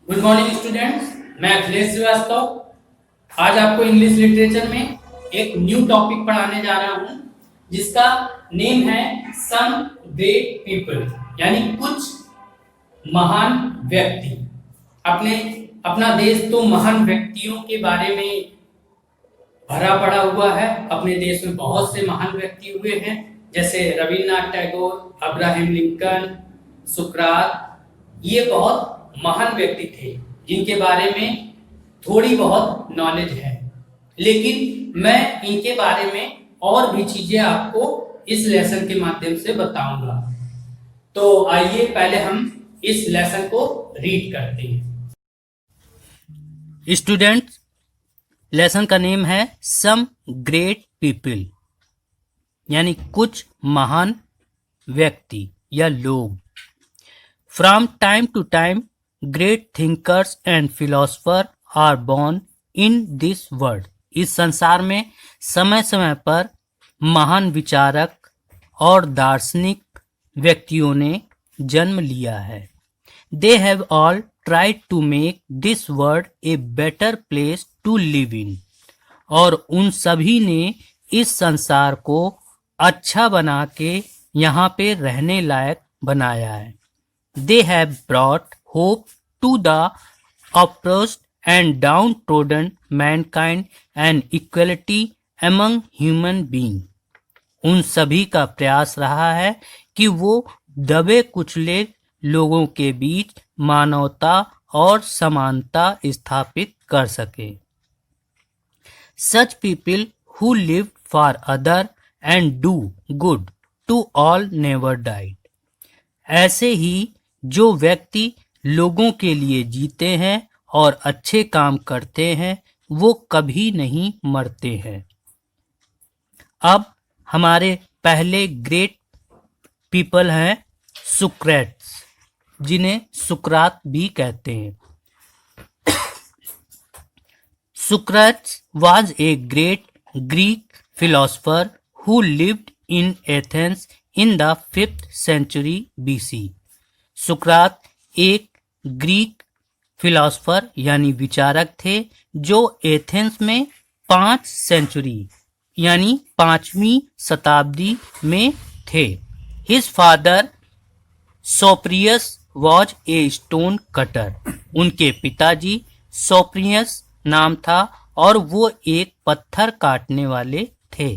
Good morning students, मैं अखिलेश श्रीवास्तव आज आपको इंग्लिश लिटरेचर में एक न्यू टॉपिक पढ़ाने जा रहा हूं जिसका नेम है सम ग्रेट पीपल, यानी कुछ महान व्यक्ति। अपना देश तो महान व्यक्तियों के बारे में भरा पड़ा हुआ है। अपने देश में बहुत से महान व्यक्ति हुए हैं, जैसे रविन्द्रनाथ टैगोर, अब्राहम लिंकन, सुकरात। ये बहुत महान व्यक्ति थे जिनके बारे में थोड़ी बहुत नॉलेज है, लेकिन मैं इनके बारे में और भी चीजें आपको इस लेसन के माध्यम से बताऊंगा। तो आइए पहले हम इस लेसन को रीड करते हैं। स्टूडेंट्स, लेसन का नेम है सम ग्रेट पीपल, यानी कुछ महान व्यक्ति या लोग। From time to time great thinkers and philosopher are born in this world. इस संसार में समय समय पर महान विचारक और दार्शनिक व्यक्तियों ने जन्म लिया है। They have all tried to make this world a better place to live in. और उन सभी ने इस संसार को अच्छा बना के यहाँ पे रहने लायक बनाया है। They have brought hope to the oppressed and downtrodden mankind and equality among human beings. उन सभी का प्रयास रहा है कि वो दबे कुचले लोगों के बीच मानवता और समानता स्थापित कर सके। Such people who lived for other and do good to all never died. ऐसे ही जो व्यक्ति लोगों के लिए जीते हैं और अच्छे काम करते हैं वो कभी नहीं मरते हैं। अब हमारे पहले ग्रेट पीपल हैं सुक्रेट्स, जिन्हें सुकरात भी कहते हैं। सुक्रेट्स was a great Greek philosopher who lived in Athens in the 5th century BC. सुकरात एक ग्रीक फिलोसफर यानी विचारक थे जो एथेंस में 5 सेंचुरी यानी 5वीं शताब्दी में थे। हिज फादर सोप्रियस वॉज ए स्टोन कटर। उनके पिताजी सोप्रियस नाम था और वो एक पत्थर काटने वाले थे।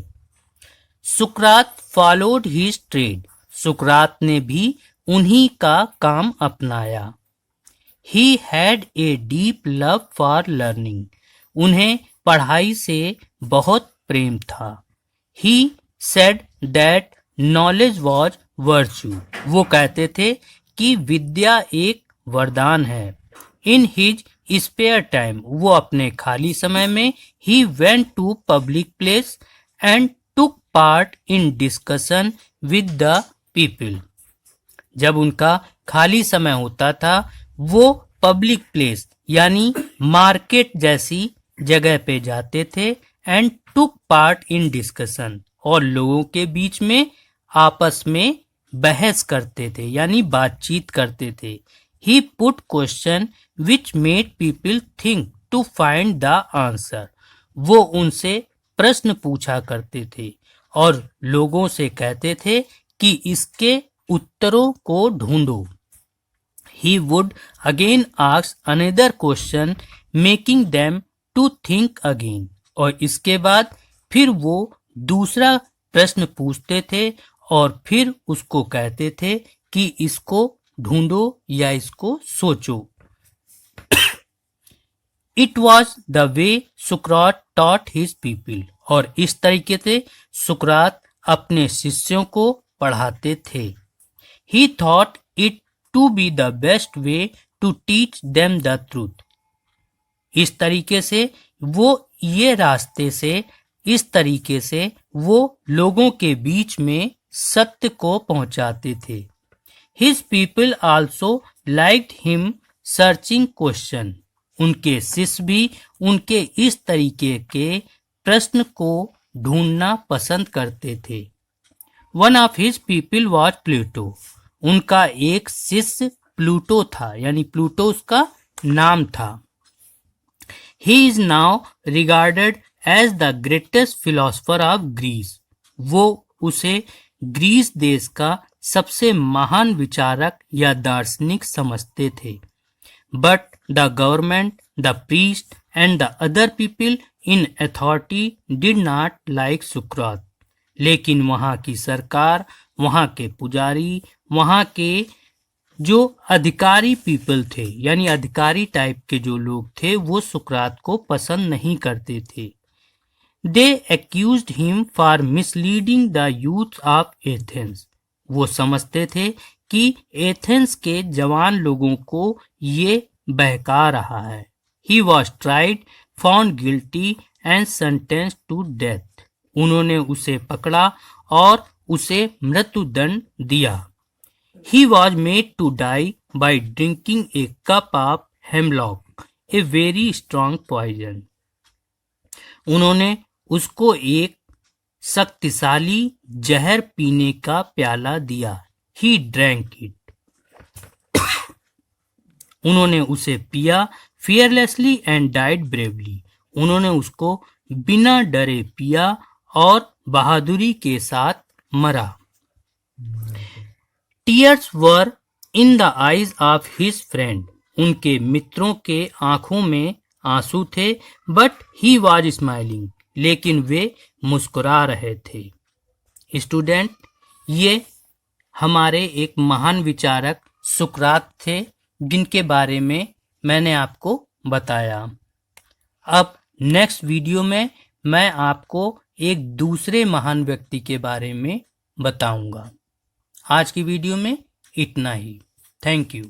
सुकरात फॉलोड हिज ट्रेड। सुकरात ने भी उन्हीं का काम अपनाया। He had a deep love for learning. उन्हें पढ़ाई से बहुत प्रेम था। He said that knowledge was virtue. वो कहते थे कि विद्या एक वरदान है। इन हिज स्पेयर टाइम, वो अपने खाली समय में he went to public place and took part in discussion with the people. जब उनका खाली समय होता था वो पब्लिक प्लेस यानी मार्केट जैसी जगह पे जाते थे and took part in discussion, और लोगों के बीच में आपस में बहस करते थे यानी बातचीत करते थे। He put question which made people think to find the answer. वो उनसे प्रश्न पूछा करते थे और लोगों से कहते थे कि इसके उत्तरों को ढूंढो। He would again ask another question, making them to think again. और इसके बाद फिर वो दूसरा प्रश्न पूछते थे और फिर उसको कहते थे कि इसको ढूंढो या इसको सोचो। It was the way Socrates taught his people. और इस तरीके से सुकरात अपने शिष्यों को पढ़ाते थे। He thought it to be the best way to teach them the truth. इस तरीके से वो लोगों के बीच में सत्य को पहुंचाते थे। His people also liked him searching question. उनके शिष्य भी उनके इस तरीके के प्रश्न को ढूंढना पसंद करते थे। One of his people was Plato. उनका एक शिष्य प्लूटो था, यानी प्लूटो उसका नाम था। He is now regarded as the greatest philosopher of Greece. वो उसे ग्रीस देश का सबसे महान विचारक या दार्शनिक समझते थे। But the government, the priest and the other people in authority did not like सुकरात। लेकिन वहाँ की सरकार, वहाँ के पुजारी, वहाँ के जो अधिकारी पीपल थे यानी अधिकारी टाइप के जो लोग थे वो सुकरात को पसंद नहीं करते थे। They accused him for misleading the youth of Athens. वो समझते थे कि एथेंस के जवान लोगों को ये बहका रहा है। He was tried, found guilty and sentenced to death. उन्होंने उसे पकड़ा और उसे मृत्युदंड दिया। He was made to die by drinking a cup of hemlock, a very strong poison. उन्होंने उसको एक शक्तिशाली जहर पीने का प्याला दिया। He drank it. उन्होंने उसे पिया fearlessly and died bravely. उन्होंने उसको बिना डरे पिया और बहादुरी के साथ मरा। Tears were in the eyes of his friend. उनके मित्रों के आंखों में आंसू थे, but he was smiling. लेकिन वे मुस्कुरा रहे थे। स्टूडेंट, ये हमारे एक महान विचारक सुकरात थे जिनके बारे में मैंने आपको बताया। अब नेक्स्ट वीडियो में मैं आपको एक दूसरे महान व्यक्ति के बारे में बताऊंगा। आज की वीडियो में इतना ही। Thank you.